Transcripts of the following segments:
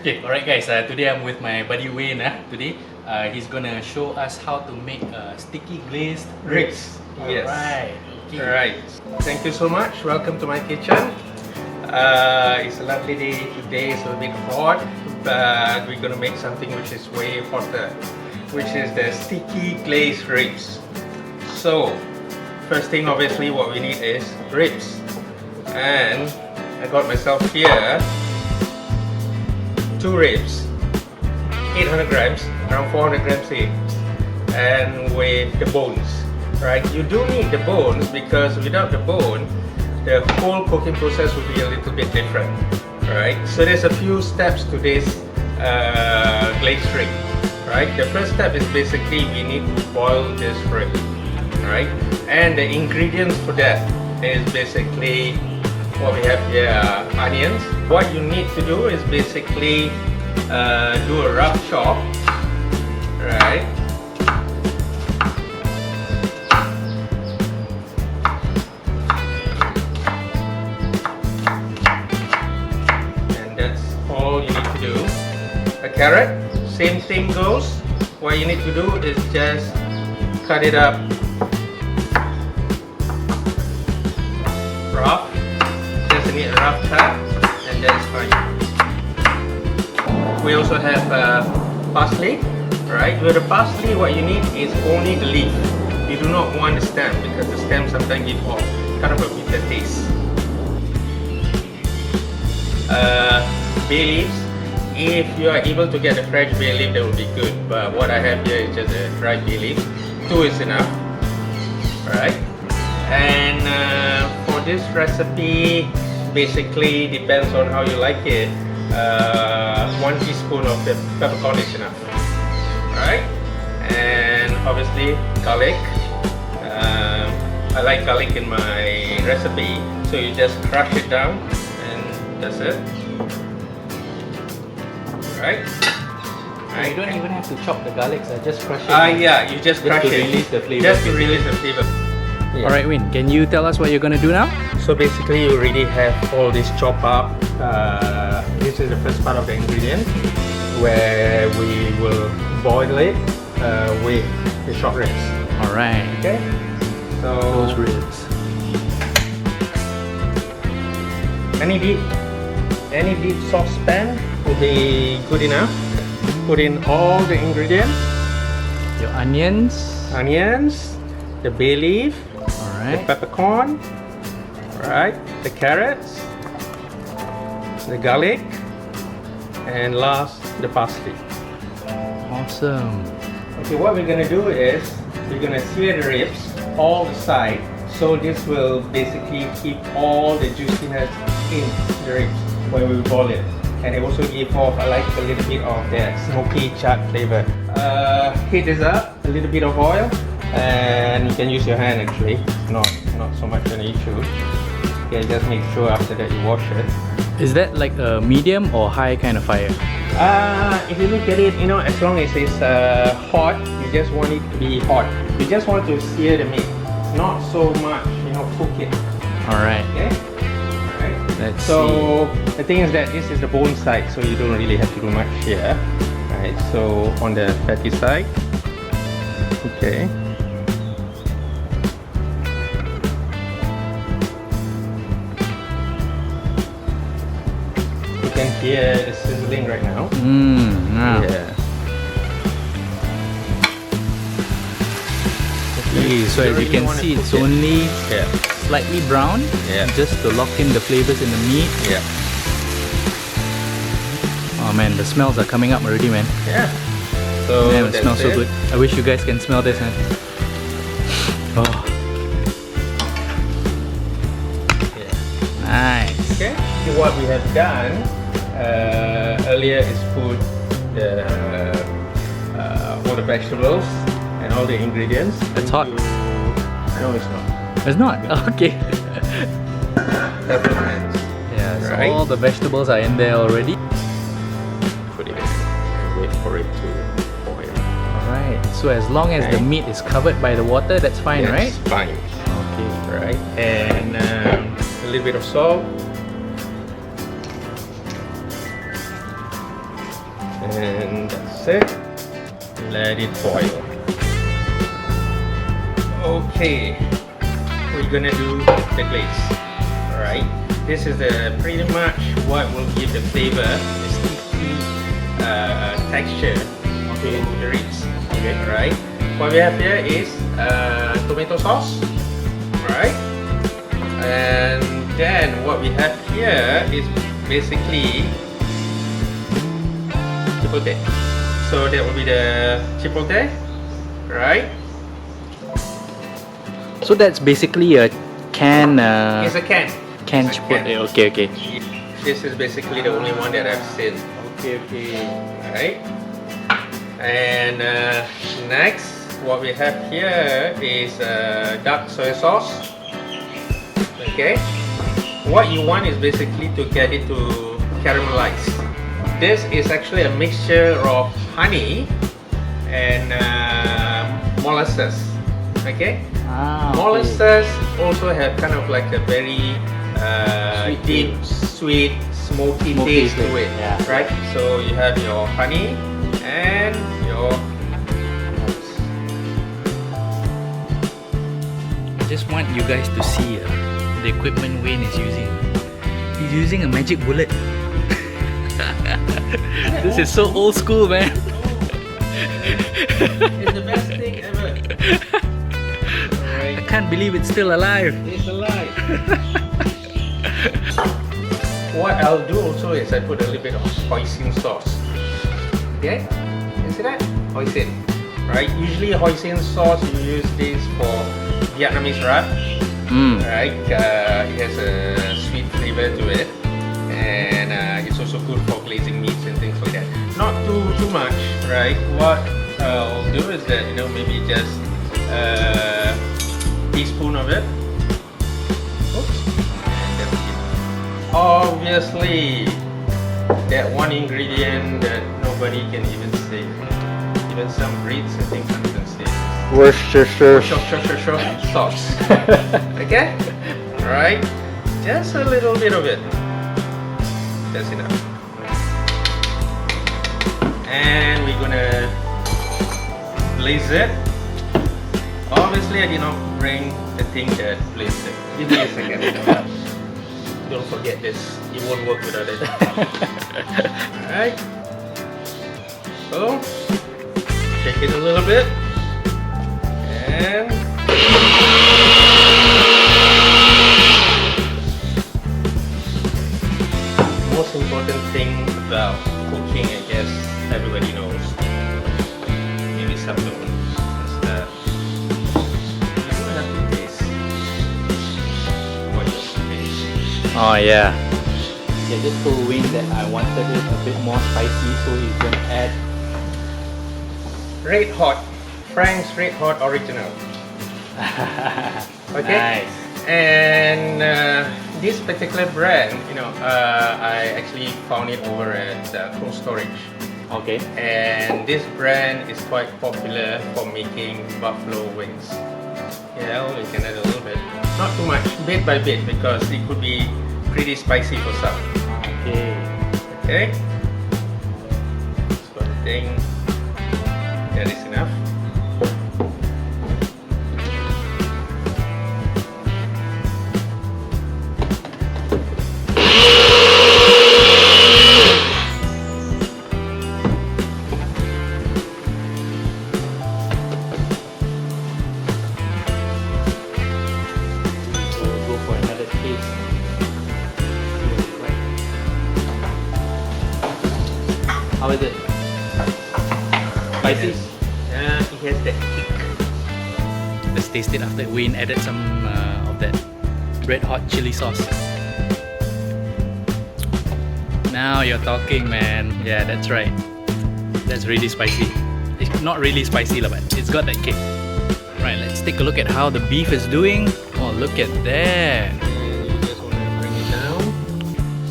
Okay, alright guys, today I'm with my buddy Wayne. Today he's gonna show us how to make sticky glazed ribs. Yes. Alright, okay. Alright, thank you so much. Welcome to my kitchen. It's a lovely day today, it's a bit hot, but we're gonna make something which is way hotter, which is the sticky glazed ribs. So, first thing obviously what we need is ribs. And I got myself here 2 ribs, 800 grams, around 400 grams each, and with the bones, right? You do need the bones because without the bone, the whole cooking process will be a little bit different, right? So there's a few steps to this glazed rib, right? The first step is basically we need to boil this rib, right? And the ingredients for that is basically what we have here are onions. What you need to do is basically do a rough chop, right? And that's all you need to do. A carrot, same thing goes. What you need to do is just cut it up rough. Just need a rough cut, and that's fine. We also have parsley, right? With the parsley, what you need is only the leaf. You do not want the stem because the stem sometimes give off kind of a bitter taste. Bay leaves. If you are able to get a fresh bay leaf, that would be good. But what I have here is just a dried bay leaf. 2 is enough, right? And for this recipe, basically depends on how you like it. 1 teaspoon of the peppercorn is enough, right? And obviously garlic. I like garlic in my recipe, so you just crush it down, and that's it. Right? You don't even have to chop the garlic, just crush it. Yeah, you just crush to it. release the flavor. Just to release the flavor. Yeah. Alright Wayne, can you tell us what you're gonna do now? So basically you already have all this chopped up. This is the first part of the ingredient where we will boil it with the short ribs. Alright. Okay? So Those ribs. any deep saucepan will be good enough. Put in all the ingredients. Your onions. Onions, the bay leaf, the Alright. peppercorn, right, the carrots, the garlic, and last the parsley. Awesome. Okay, what we're gonna do is we're gonna sear the ribs all the side, so this will basically keep all the juiciness in the ribs when we boil it, and it also give off a little bit of that smoky charred flavor. Heat this up, a little bit of oil, and you can use your hand actually, not so much an issue. Okay, just make sure after that you wash it. Is that like a medium or high kind of fire? If you look at it, as long as it's hot, you just want it to be hot. You just want to sear the meat, not so much, cook it. Alright. Okay? Alright. Let's So the thing is that this is the bone side, so you don't really have to do much here. Right, so on the fatty side. Okay. You can hear the sizzling right now. Yeah. Okay, so as you can see, it's only slightly brown, just to lock in the flavors in the meat. Yeah. Oh man, the smells are coming up already, man. Yeah. So Man, it smells so good. I wish you guys can smell this, man. Oh, Yeah. nice. Okay. So what we have done earlier is put all the vegetables and all the ingredients. It's hot. No, it's not. It's not? Okay. Peppercorns. Yeah, so Right. all the vegetables are in there already. Put it in. Wait for it to boil. Alright, so as long as the meat is covered by the water, that's fine, right? It's fine. Okay. Right. And a little bit of salt. And that's it. Let it boil. Okay, we're gonna do the glaze. Alright, this is pretty much what will give the flavor, the sticky texture to the ribs. Okay, alright. What we have here is tomato sauce. Alright, and then what we have here is basically chipotle. So that will be the chipotle, right? So that's basically a can. It's a can. Can It's a chipotle. can. Okay, okay. This is basically the only one that I've seen. Okay, okay. Right? And next, what we have here is dark soy sauce. Okay. What you want is basically to get it to caramelize. This is actually a mixture of honey and molasses. Okay. Ah, okay. Molasses also have kind of like a very deep, sweet, smoky taste to it. Yeah. Right? So you have your honey and your. I just want you guys to see the equipment Wayne is using. He's using a magic bullet. This is so old school, man. It's the best thing ever. I can't believe it's still alive. It's alive. What I'll do also is I put a little bit of hoisin sauce. Okay? You see that? Hoisin. Right? Usually hoisin sauce, you use this for Vietnamese wrap. Right? It has a sweet flavor to it. And it's also good for glazing meats and things like that. Not too much, right? What I'll do is that, you know, maybe just a teaspoon of it. Oops. And that's it. Obviously, that one ingredient that nobody can even say. Even some Brits, I think, can't even say. Worcestershire Sauce. Okay? Alright? Just a little bit of it. That's enough. And we're gonna glaze it. Obviously, I did not bring the thing that glazed it. Give me a second. Don't forget this. It won't work without it. Alright. So, shake it a little bit. And most important thing about cooking, I guess everybody knows, maybe some don't, is that you don't have to taste what you taste. Oh yeah. Yeah, just told Wayne that I wanted it a bit more spicy, so he's gonna add Red Hot, Frank's Red Hot Original. Okay. Nice. And this particular brand, you know, I actually found it over at Cold Storage. Okay. And this brand is quite popular for making buffalo wings. Yeah, you can add a little bit, not too much, bit by bit, because it could be pretty spicy for some. Okay. Okay. So I think that is enough. How is it? Spicy? Yeah, it has that kick. Let's taste it after Wayne added some of that red hot chili sauce. Now you're talking, man. Yeah, that's right. That's really spicy. It's not really spicy, but it's got that kick. Right, let's take a look at how the beef is doing. Oh, look at that. And you just want to bring it down.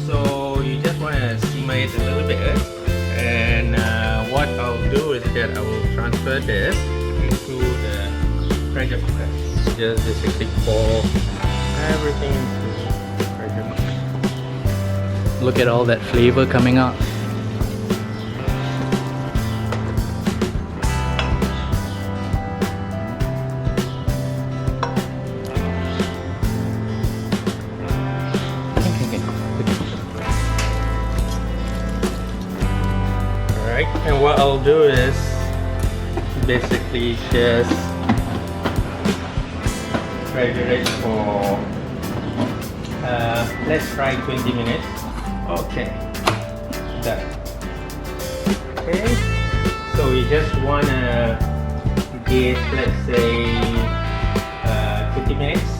So you just want to simmer it a little bit. And what I'll do is that I will transfer this into the pressure cooker. Just basically pour everything into the pressure cooker. Look at all that flavor coming out. do is basically just refrigerate for let's try 20 minutes. Okay, done. Okay, so we just wanna give, let's say 20 minutes,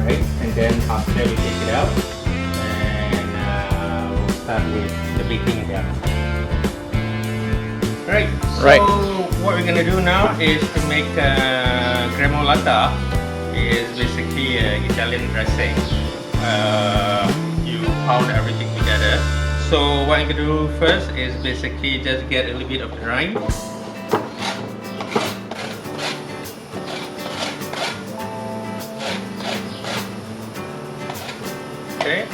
right? And then after we take it out, and we'll start with the baking again. Right. So what we're gonna do now is to make Gremolata. Is basically Italian dressing. You pound everything together. So what I'm gonna do first is basically just get a little bit of the rind. Okay.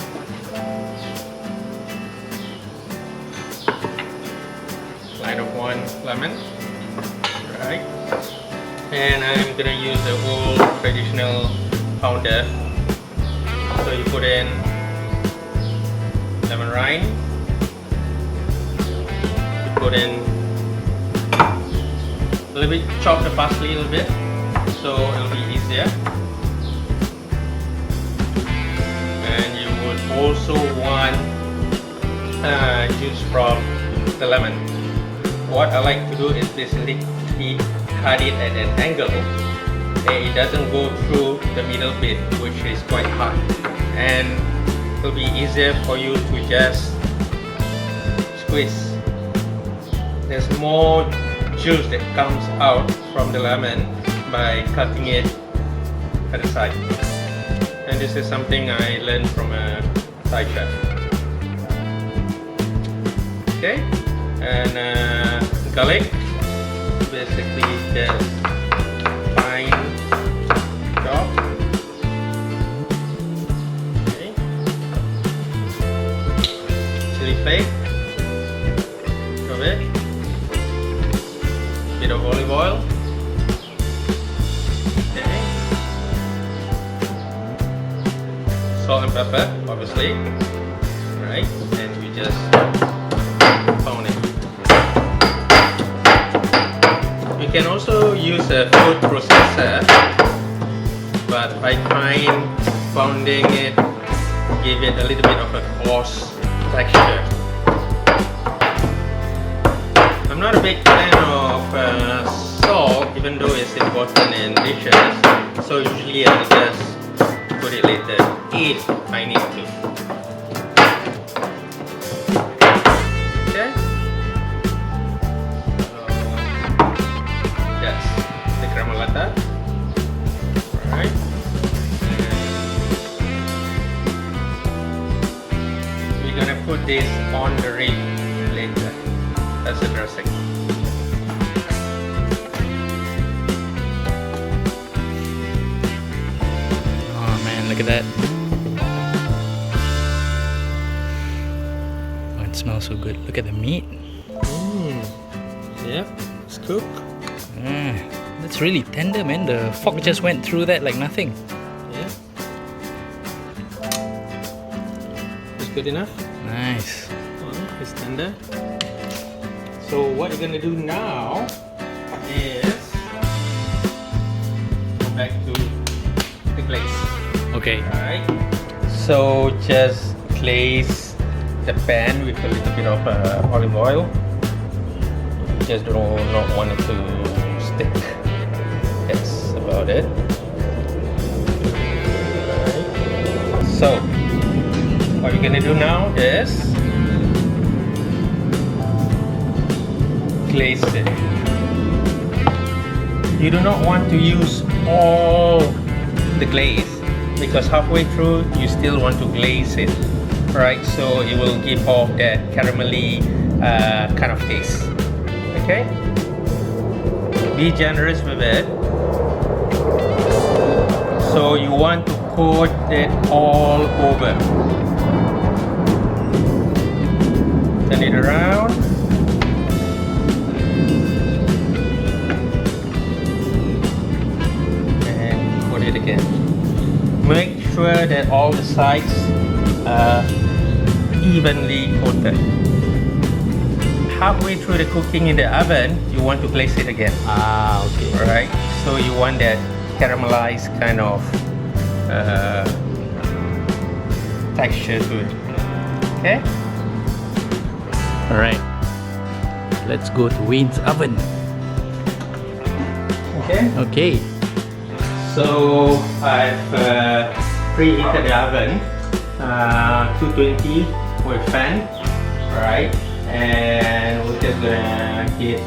Line of 1 lemon. Right. And I'm gonna use the old traditional pounder. So you put in lemon rind, you put in a little bit, chop the parsley a little bit, so it'll be easier. And you would also want juice from the lemon. What I like to do is basically cut it at an angle, and it doesn't go through the middle bit, which is quite hard, and it'll be easier for you to just squeeze. There's more juice that comes out from the lemon by cutting it at the side, and this is something I learned from a Thai chef. Okay, and garlic, basically just fine chop. Okay. Chili flake, of it. Bit of olive oil. Okay. Salt and pepper, obviously. Right, and we just pound it. You can also use a food processor, but I find pounding it give it a little bit of a coarse texture. I'm not a big fan of salt, even though it's important in dishes, so usually I'll just put it later if I need to. Okay. Gremolata. Alright. We're gonna put this on the rib later. That's the dressing. Oh man, look at that. Oh, it smells so good. Look at the meat. Yep, it's cooked. That's really tender, man. The fork just went through that like nothing. Yeah. It's good enough. Nice. It's tender. So what you're gonna do now is go back to the glaze. Okay. Alright. So just glaze the pan with a little bit of olive oil. Just do not want it to stick. That's about it. Alright. So what we're gonna do now is glaze it. You do not want to use all the glaze because halfway through you still want to glaze it, right? So it will give off that caramelly kind of taste. Okay? Be generous with it. So you want to coat it all over. Turn it around. And coat it again. Make sure that all the sides are evenly coated. halfway through the cooking in the oven, you want to glaze it again. Ah, okay. Alright, so you want that caramelized kind of texture to it. Okay? Alright. Let's go to Wayne's oven. Okay. Okay. So I've preheated the oven 220 with fan. Alright. And we're just gonna heat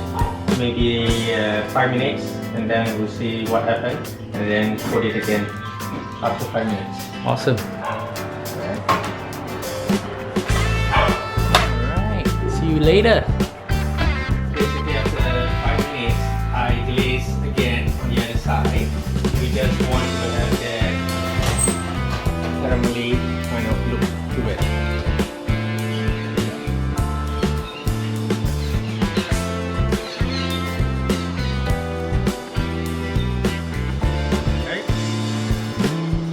maybe 5 minutes, and then we'll see what happens, and then put it again after 5 minutes. Awesome. Alright. See you later. Basically after 5 minutes, I glaze again on the other side. We just want to have that caramelly kind of look to it. Okay.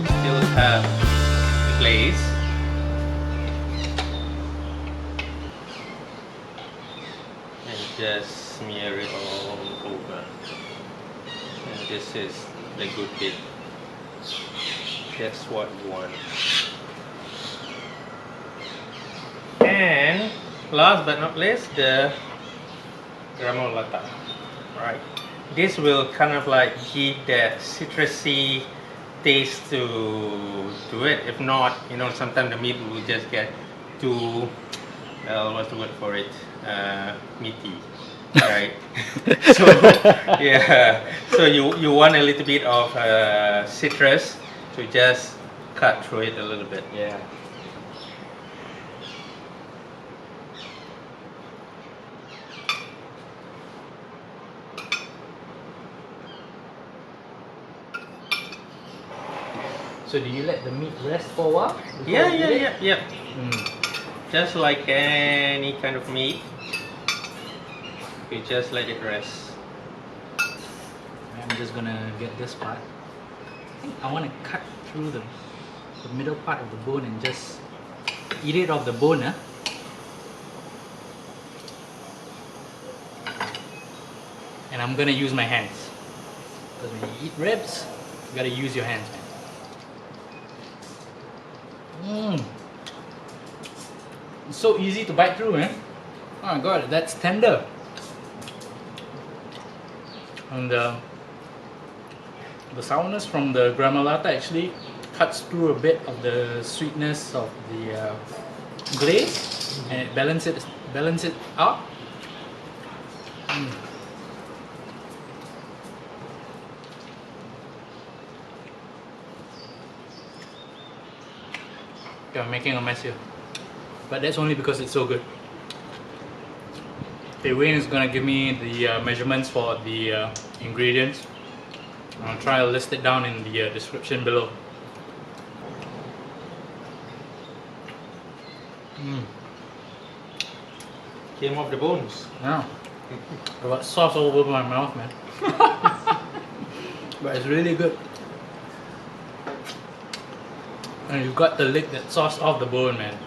Still have the glaze. Just smear it all over, and this is the good bit. That's what you want. And last but not least, the Gremolata. Right, this will kind of like give that citrusy taste to it. If not, you know, sometimes the meat will just get too, what's the word for it? Meaty, right? So yeah, so you want a little bit of citrus to just cut through it a little bit. Yeah. So do you let the meat rest for a while? Yeah. Just like any kind of meat, you just let it rest. I'm just gonna get this part. I think I want to cut through the middle part of the bone and just eat it off the bone, huh? And I'm gonna use my hands. Because when you eat ribs, you gotta use your hands, man. It's so easy to bite through, man. Oh my god, that's tender. And the sourness from the Gremolata actually cuts through a bit of the sweetness of the glaze, and it balances it out. Okay, I'm making a mess here, but that's only because it's so good. Okay, Wayne is gonna give me the measurements for the ingredients. I'll try to list it down in the description below. Came off the bones. Yeah. I got sauce all over my mouth, man. But it's really good. And you got to lick that sauce off the bone, man.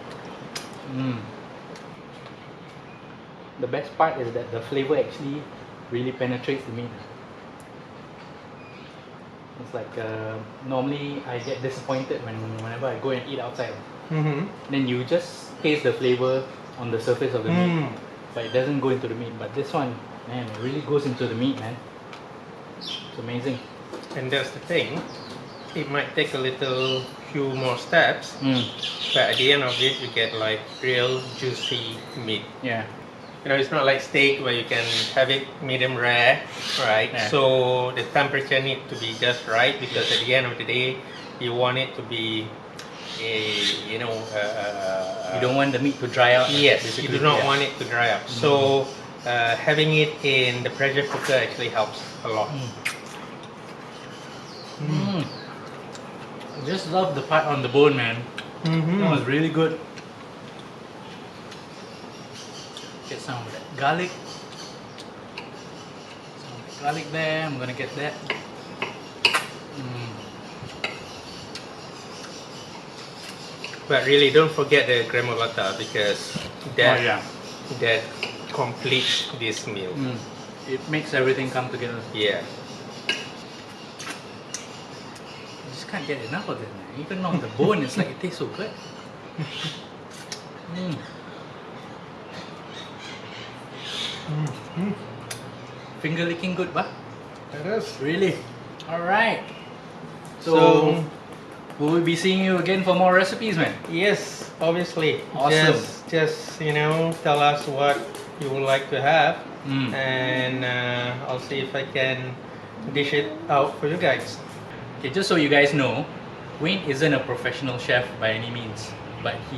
The best part is that the flavor actually really penetrates the meat. It's like normally I get disappointed whenever I go and eat outside. Then you just taste the flavor on the surface of the meat, but it doesn't go into the meat. But this one, man, it really goes into the meat, man. It's amazing. And that's the thing. It might take a few more steps, but at the end of it, you get like real juicy meat. Yeah. You know, it's not like steak where you can have it medium rare, right? Yeah. So the temperature needs to be just right, because at the end of the day, you want it to be, you don't want the meat to dry out. Yes, you do not want it to dry out. So having it in the pressure cooker actually helps a lot. I just love the part on the bone, man. That was really good. Get some of that garlic. Some of the garlic there. I'm gonna get that. But really, don't forget the Gremolata, because that complete this meal. It makes everything come together. Yeah. I just can't get enough of it, man. Even on the bone, it's like it tastes so good. Finger licking good, bah? It is. Really? Alright. So, will we be seeing you again for more recipes, man? yes, obviously. Awesome. Just you know, tell us what you would like to have, Mm. and I'll see if I can dish it out for you guys. Okay, just so you guys know, Wayne isn't a professional chef by any means, but he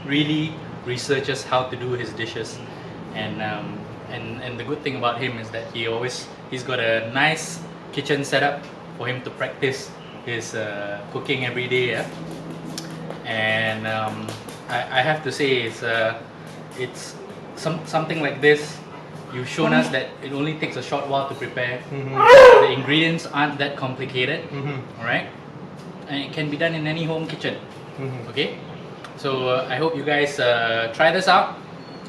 really researches how to do his dishes, and the good thing about him is that he's got a nice kitchen setup for him to practice his cooking every day. Yeah? And I have to say it's something like this. You've shown us that it only takes a short while to prepare. The ingredients aren't that complicated, all right? And it can be done in any home kitchen, okay? So I hope you guys try this out,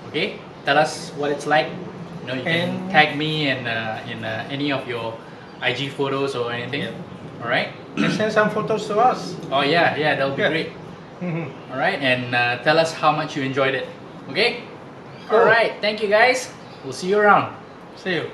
okay? Tell us what it's like. You know, you can tag me in any of your IG photos or anything, all right? And send some photos to us. Oh yeah, that'll be great. All right, and tell us how much you enjoyed it, okay? Cool. All right, thank you guys. We'll see you around. See you.